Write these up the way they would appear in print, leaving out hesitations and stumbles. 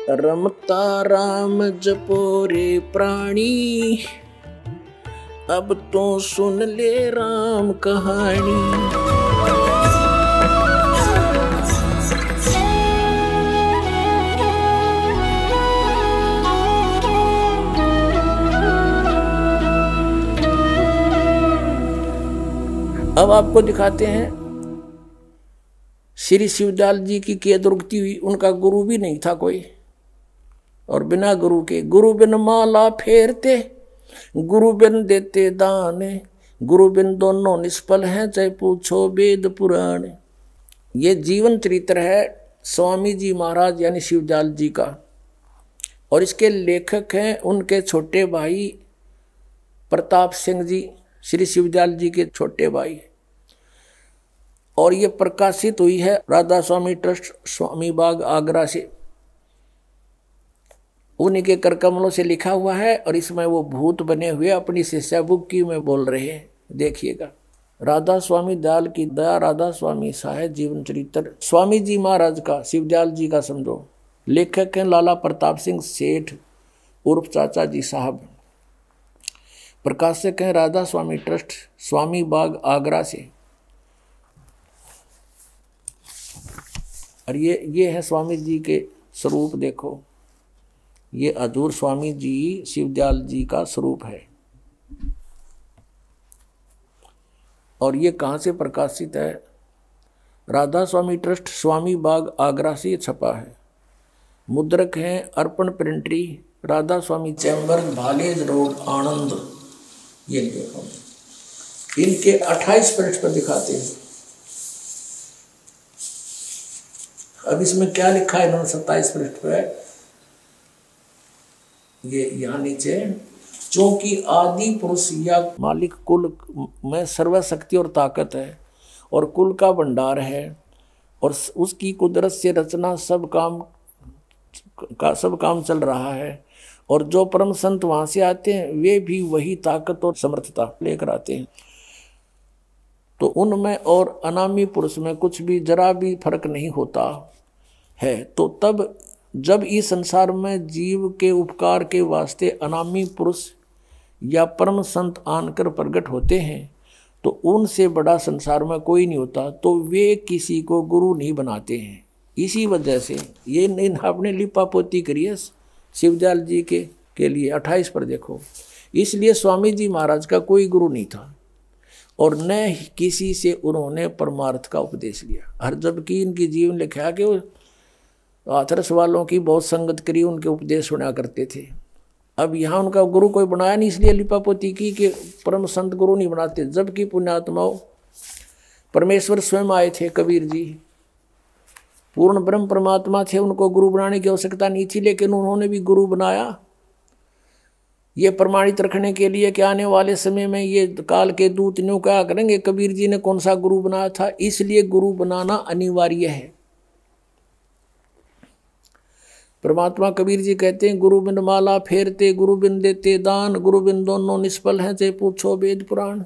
रमता राम जपो रे प्राणी, अब तो सुन ले राम कहानी। अब आपको दिखाते हैं श्री शिवदयाल जी की केद रुकती हुई। उनका गुरु भी नहीं था कोई, और बिना गुरु के, गुरु बिन माला फेरते, गुरु बिन देते दान, गुरु बिन दोनों निष्फल हैं, चाहे पूछो वेद पुराण। ये जीवन चरित्र है स्वामी जी महाराज यानी शिवदयाल जी का, और इसके लेखक हैं उनके छोटे भाई प्रताप सिंह जी, श्री शिवदयाल जी के छोटे भाई। और ये प्रकाशित हुई है राधा स्वामी ट्रस्ट, स्वामी बाग, आगरा से। उन्हीं के कर कमलों से लिखा हुआ है, और इसमें वो भूत बने हुए अपनी शिष्या बुक्की में बोल रहे हैं। देखिएगा, राधा स्वामी दयाल की दया, राधा स्वामी सहाय जीवन चरित्र, स्वामी जी महाराज का, शिवदयाल जी का समझो। लेखक हैं लाला प्रताप सिंह सेठ उर्फ चाचा जी साहब। प्रकाशक हैं राधा स्वामी ट्रस्ट, स्वामी बाग, आगरा से। और ये है स्वामी जी के स्वरूप। देखो, ये हजूर स्वामी जी शिवदयाल जी का स्वरूप है। और ये कहाँ से प्रकाशित है? राधा स्वामी ट्रस्ट, स्वामी बाग, आगरा से छपा है। मुद्रक हैं अर्पण प्रिंटरी, राधा स्वामी चैम्बर, भालेज रोड, आनंद। ये देखो, इनके 28 पृष्ठ पर दिखाते हैं। अब इसमें क्या लिखा है इन्होंने 27 पृष्ठ पर? ये यहाँ नीचे, चूंकि आदि पुरुष या मालिक कुल में सर्वशक्ति और ताकत है, और कुल का भंडार है, और उसकी कुदरत से रचना सब काम चल रहा है। और जो परम संत वहाँ से आते हैं वे भी वही ताकत और समर्थता लेकर आते हैं। तो उनमें और अनामी पुरुष में कुछ भी जरा भी फर्क नहीं होता है। तो तब जब इस संसार में जीव के उपकार के वास्ते अनामी पुरुष या परम संत आनकर प्रकट होते हैं, तो उनसे बड़ा संसार में कोई नहीं होता, तो वे किसी को गुरु नहीं बनाते हैं। इसी वजह से ये आपने लिपा पोती करी है शिवदयाल जी के लिए। 28 पर देखो, इसलिए स्वामी जी महाराज का कोई गुरु नहीं था, और न किसी से उन्होंने परमार्थ का उपदेश लिया। हर जबकि इनकी जीवन लिखा कि वो हाथरस वालों की बहुत संगत करी, उनके उपदेश सुना करते थे। अब यहाँ उनका गुरु कोई बनाया नहीं, इसलिए लिपापोती की कि परम संत गुरु नहीं बनाते। जबकि पुण्यात्माओं परमेश्वर स्वयं आए थे, कबीर जी पूर्ण ब्रह्म परमात्मा थे, उनको गुरु बनाने की आवश्यकता नहीं थी, लेकिन उन्होंने भी गुरु बनाया। ये प्रमाणित रखने के लिए कि आने वाले समय में ये काल के दूत न्यू क्या करेंगे, कबीर जी ने कौन सा गुरु बनाया था, इसलिए गुरु बनाना अनिवार्य है। परमात्मा कबीर जी कहते हैं, गुरु बिन माला फेरते, गुरु बिन देते दान, गुरु बिन दोनों निष्फल हैं, चाहे पूछो वेद पुराण।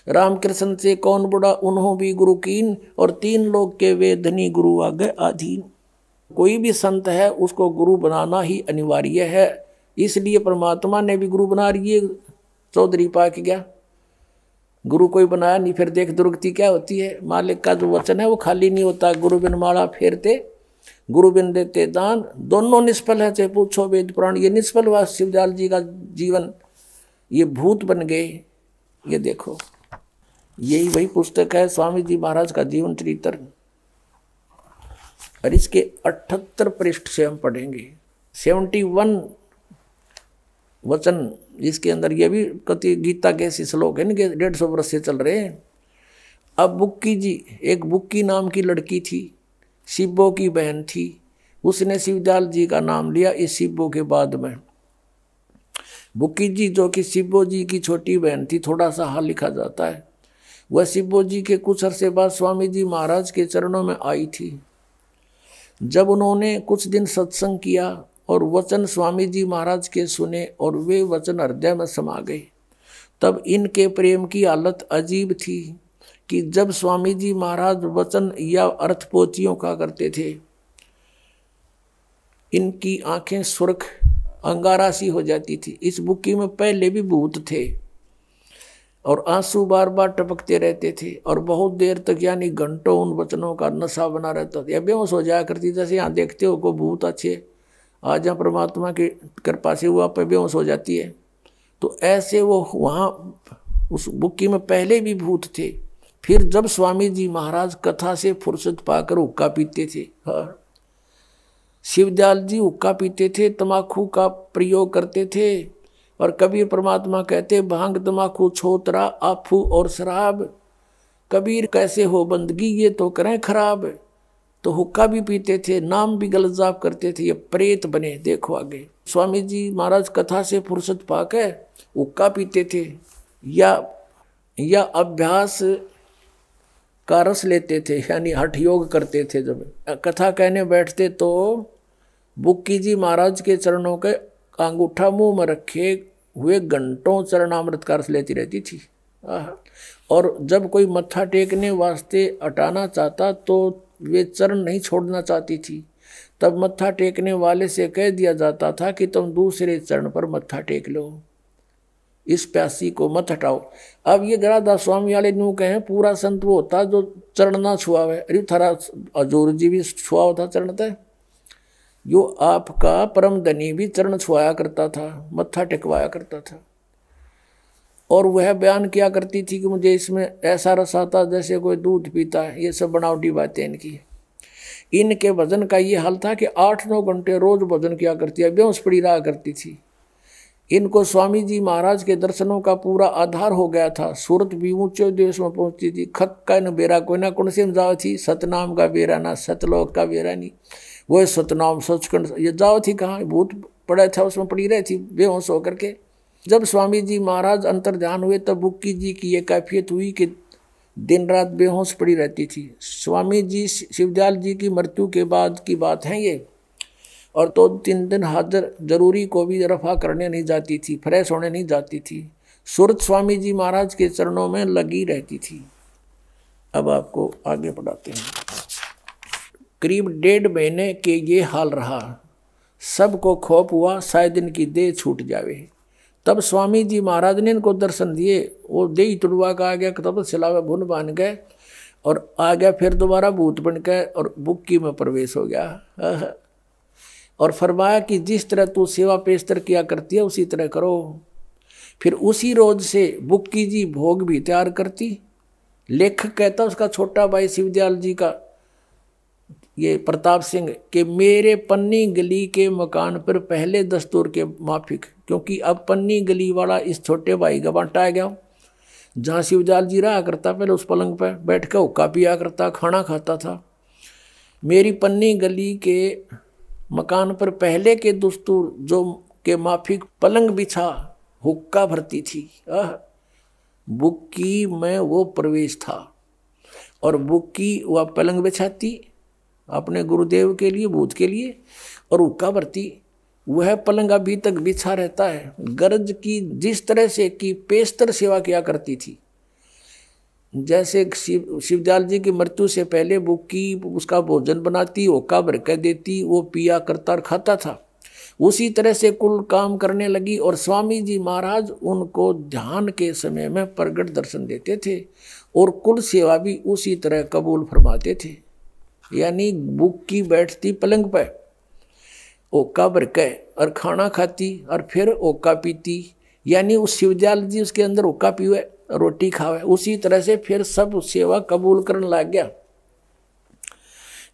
रामकृष्ण से कौन बुढ़ा उन्हों भी गुरु कीन, और 3 लोग के वेदनी गुरु आगे आधीन। कोई भी संत है उसको गुरु बनाना ही अनिवार्य है, इसलिए परमात्मा ने भी गुरु बना रही है। चौधरी पाक गया, गुरु कोई बनाया नहीं। फिर देख दुर्गति क्या होती है। मालिक का जो वचन है वो खाली नहीं होता। गुरु बिन माला फेरते, गुरु बिन देते दान, दोनों निष्फल है, चाहे पूछो वेद पुराण। ये निष्फल हुआ शिवदयाल जी का जीवन, ये भूत बन गए। ये देखो, यही वही पुस्तक है स्वामी जी महाराज का जीवन चरित्र, और इसके 78 पृष्ठ से हम पढ़ेंगे। 71 वचन इसके अंदर। ये भी कति गीता के ऐसे श्लोक है इनके 150 वर्ष से चल रहे हैं। अब बुक्की जी, एक बुक्की नाम की लड़की थी, शिब्बो की बहन थी, उसने शिवदयाल जी का नाम लिया इस शिब्बो के बाद में। बुक्की जी जो कि शिब्बो जी की छोटी बहन थी, थोड़ा सा हाल लिखा जाता है, वह शिब्बो जी के कुछ अरसे बाद स्वामी जी महाराज के चरणों में आई थी। जब उन्होंने कुछ दिन सत्संग किया और वचन स्वामी जी महाराज के सुने और वे वचन हृदय में समा गए, तब इनके प्रेम की हालत अजीब थी कि जब स्वामी जी महाराज वचन या अर्थ पोथियों का करते थे इनकी आंखें सुर्ख अंगारा सी हो जाती थी। इस बुक्की में पहले भी भूत थे और आंसू बार बार टपकते रहते थे और बहुत देर तक यानी घंटों उन वचनों का नशा बना रहता था। या बेहोश हो जाया करती, जैसे यहाँ देखते हो को भूत अच्छे आज यहाँ परमात्मा की कृपा से हुआ पे बेहोश हो जाती है, तो ऐसे वो वहाँ उस बुक्की में पहले भी भूत थे। फिर जब स्वामी जी महाराज कथा से फुर्सत पाकर हुक्का पीते थे, हाँ, शिवदयाल जी हुक्का पीते थे, तमाकू का प्रयोग करते थे और कबीर परमात्मा कहते भांग तमाकू छोतरा आफू और शराब, कबीर कैसे हो बंदगी ये तो करें खराब। तो हुक्का भी पीते थे, नाम भी गलत जाप करते थे, ये प्रेत बने। देखो आगे स्वामी जी महाराज कथा से फुर्सत पाकर हुक्का पीते थे या अभ्यास का रस लेते थे, यानी हठ योग करते थे। जब कथा कहने बैठते तो बुक्की जी महाराज के चरणों के अंगूठा मुंह में रखे हुए घंटों चरणामृत का रस लेती रहती थी। और जब कोई मत्था टेकने वास्ते हटाना चाहता तो वे चरण नहीं छोड़ना चाहती थी, तब मत्था टेकने वाले से कह दिया जाता था कि तुम दूसरे चरण पर मत्था टेक लो, इस प्यासी को मत हटाओ। अब ये गरादास स्वामी वाले न्यू कहें पूरा संत वो होता जो चरण ना छुआवे। अरे थारा हजूर जी भी छुआ होता चरण तय, यो आपका परम धनी भी चरण छुआया करता था, मत्था टेकवाया करता था। और वह बयान किया करती थी कि मुझे इसमें ऐसा रस आता जैसे कोई दूध पीता है। ये सब बनावटी बातें इनकी। इनके भजन का ये हाल था कि 8-9 घंटे रोज भजन किया करती है, बेहोश पड़ी रहा करती थी। इनको स्वामी जी महाराज के दर्शनों का पूरा आधार हो गया था। सूरत भी ऊंचे देश में पहुंचती थी। खक का न बेरा कोई ना कौन से जाओ थी, सतनाम का बेरा ना सतलोक का बेरा नहीं, वो सतनाम सचखंड ये जाओ थी कहाँ, भूत पड़ा था उसमें पड़ी रही थी बेहोश होकर के। जब स्वामी जी महाराज अंतर ध्यान हुए तब बुक्की जी की ये कैफियत हुई कि दिन रात बेहोश पड़ी रहती थी। स्वामी जी शिवदयाल जी की मृत्यु के बाद की बात है ये। और तो 3 दिन हाजिर जरूरी को भी रफा करने नहीं जाती थी, फ्रेश होने नहीं जाती थी, सूरत स्वामी जी महाराज के चरणों में लगी रहती थी। अब आपको आगे बढ़ाते हैं। करीब 1.5 महीने के ये हाल रहा। सबको खौफ हुआ शायद इनकी देह छूट जावे। तब स्वामी जी महाराज ने इनको दर्शन दिए। वो देह तुड़वा का आ गया, तब सिलावे भुन बांध गए और आ गया फिर दोबारा भूत बन गए और बुक्की में प्रवेश हो गया। और फरमाया कि जिस तरह तू सेवा पेशतर किया करती है उसी तरह करो। फिर उसी रोज से बुक्की जी भोग भी तैयार करती। लेखक कहता उसका छोटा भाई शिवदयाल जी का ये प्रताप सिंह के मेरे पन्नी गली के मकान पर पहले दस्तूर के माफिक, क्योंकि अब पन्नी गली वाला इस छोटे भाई का बांटा गया। जहाँ शिवदयाल जी रहा करता पहले उस पलंग पर बैठ कर हुक्का पिया करता, खाना खाता था। मेरी पन्नी गली के मकान पर पहले के दस्तूर जो के माफिक पलंग बिछा हुक्का भरती थी। बुक्की में वो प्रवेश था और बुक्की वह पलंग बिछाती अपने गुरुदेव के लिए, भूत के लिए, और हुक्का भरती। वह पलंग अभी तक बिछा रहता है। गरज की जिस तरह से की पेशतर सेवा किया करती थी। जैसे शिवदयाल जी की मृत्यु से पहले बुक्की उसका भोजन बनाती, हुक्का भर कर देती, वो पिया करता और खाता था। उसी तरह से कुल काम करने लगी और स्वामी जी महाराज उनको ध्यान के समय में प्रगट दर्शन देते थे और कुल सेवा भी उसी तरह कबूल फरमाते थे। यानी बुक्की बैठती पलंग पर, ओका भर के और खाना खाती और फिर ओका पीती। यानी उस शिवदयाल जी उसके अंदर ओका पीवे, रोटी खावे, उसी तरह से फिर सब सेवा कबूल करने लग गया।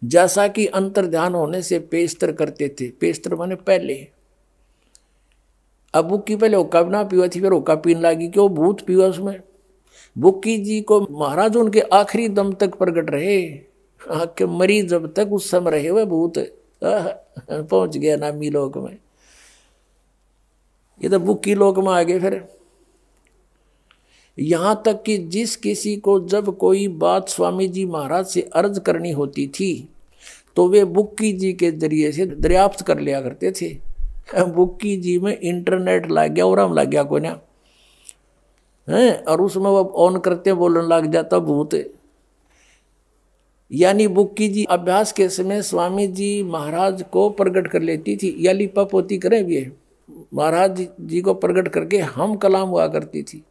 जैसा कि अंतर ध्यान होने से पेशतर करते थे। पेशतर माने पहले। अब बुक्की पहले ओका ना पीवा थी, फिर ओका पीने लगी, क्यों भूत पीवा उसमें। बुक्की जी को महाराज उनके आखिरी दम तक प्रगट रहे। के मरी जब तक उस समय रहे वह भूत पहुंच गया नामी लोक में। ये तो बुक्की लोक में आ गए। फिर यहां तक कि जिस किसी को जब कोई बात स्वामी जी महाराज से अर्ज करनी होती थी तो वे बुक्की जी के जरिए से दरियाफ्त कर लिया करते थे। बुक्की जी में इंटरनेट लग गया और हम लग गया कोई ना है, और उसमें वो ऑन करते बोलने लग जाता भूत। यानी बुक्की जी अभ्यास के समय स्वामी जी महाराज को प्रकट कर लेती थी, या लिपा पोती करें भी महाराज जी को प्रकट करके हम कलाम हुआ करती थी,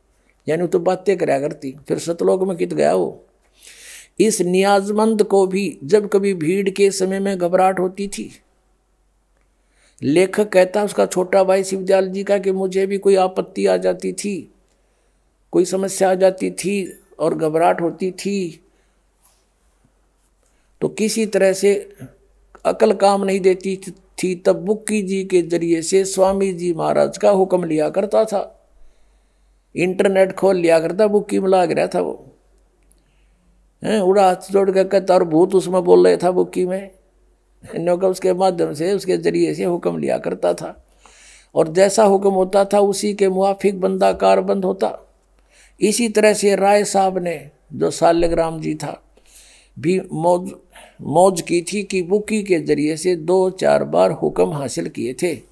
यानी तो बातें कराया करती। फिर सतलोक में कित गया वो। इस नियाजमंद को भी जब कभी भीड़ के समय में घबराहट होती थी, लेखक कहता उसका छोटा भाई शिवदयाल जी का कि मुझे भी कोई आपत्ति आ जाती थी, कोई समस्या आ जाती थी और घबराहट होती थी, तो किसी तरह से अकल काम नहीं देती थी, तब बुक्की जी के जरिए से स्वामी जी महाराज का हुक्म लिया करता था। इंटरनेट खोल लिया करता, बुक्की में लाग रहा था वो, उड़ा हाथ जोड़ कर कहता और भूत उसमें बोल रहे था बुक्की में, उसके माध्यम से उसके जरिए से हुक्म लिया करता था, और जैसा हुक्म होता था उसी के मुआफिक बंदा कारबंद होता। इसी तरह से राय साहब ने, जो सालिग्राम जी था, भी मौज की थी कि बुक्की के जरिए से 2-4 बार हुक्म हासिल किए थे।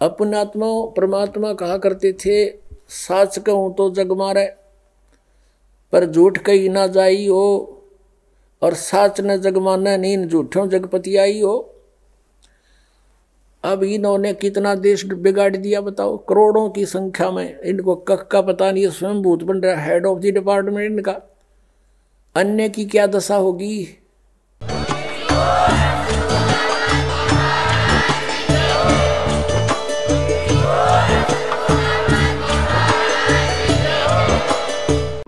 अपनात्मा परमात्मा कहा करते थे, साच कहूँ तो जग मारे पर झूठ कही ना जाई हो, और साच न जग माना नीन झूठों जगपति आई हो। अब इन्होंने कितना देश बिगाड़ दिया बताओ, करोड़ों की संख्या में। इनको कख का पता नहीं, स्वयं भूत बन रहा, हेड ऑफ द डिपार्टमेंट इनका। अन्य की क्या दशा होगी।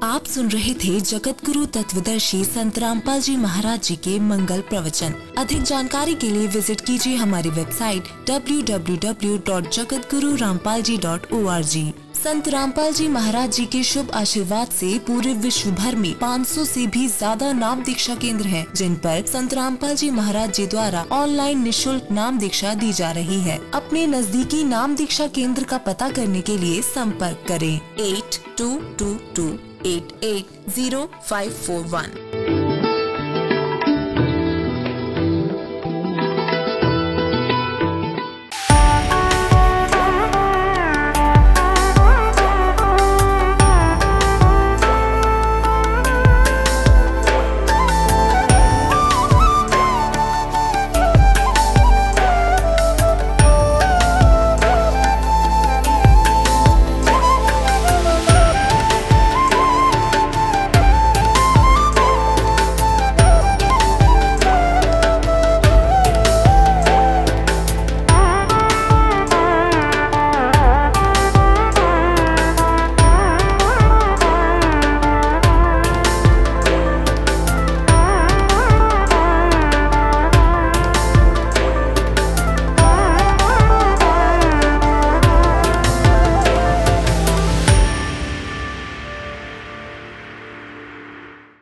आप सुन रहे थे जगत गुरु तत्वदर्शी संत रामपाल जी महाराज जी के मंगल प्रवचन। अधिक जानकारी के लिए विजिट कीजिए हमारी वेबसाइट www.jagatgururampalji.org। संत रामपाल जी महाराज जी के शुभ आशीर्वाद से पूरे विश्व भर में 500 से भी ज्यादा नाम दीक्षा केंद्र हैं, जिन पर संत रामपाल जी महाराज जी द्वारा ऑनलाइन निशुल्क नाम दीक्षा दी जा रही है। अपने नजदीकी नाम दीक्षा केंद्र का पता करने के लिए संपर्क करें 8222880541।